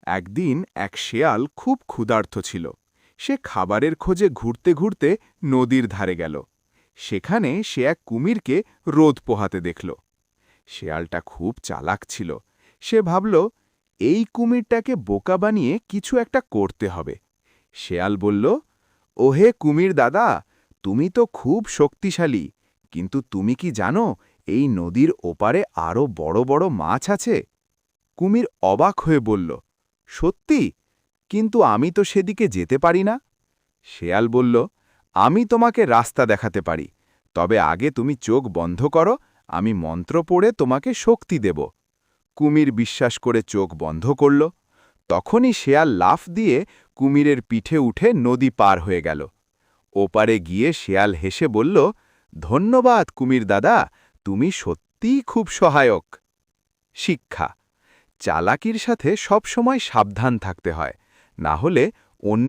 একদিন এক শেয়াল খুব ক্ষুধার্ত ছিল। সে খাবারের খোঁজে ঘুরতে ঘুরতে নদীর ধারে গেল। সেখানে সে এক কুমিরকে রোদ পোহাতে দেখল। শেয়ালটা খুব চালাক ছিল। সে ভাবল, এই কুমিরটাকে বোকা বানিয়ে কিছু একটা করতে হবে। শেয়াল বলল, ওহে কুমির দাদা, তুমি তো খুব শক্তিশালী, কিন্তু তুমি কি জানো এই নদীর ওপারে আরও বড় বড় মাছ আছে? কুমির অবাক হয়ে বলল, সত্যি? কিন্তু আমি তো সেদিকে যেতে পারি না। শেয়াল বলল, আমি তোমাকে রাস্তা দেখাতে পারি, তবে আগে তুমি চোখ বন্ধ করো, আমি মন্ত্র পড়ে তোমাকে শক্তি দেব। কুমির বিশ্বাস করে চোখ বন্ধ করল। তখনই শেয়াল লাফ দিয়ে কুমিরের পিঠে উঠে নদী পার হয়ে গেল। ওপারে গিয়ে শেয়াল হেসে বলল, ধন্যবাদ কুমির দাদা, তুমি সত্যিই খুব সহায়ক। শিক্ষা: চালাকির সাথে সবসময় সাবধান থাকতে হয়, না হলে অন্য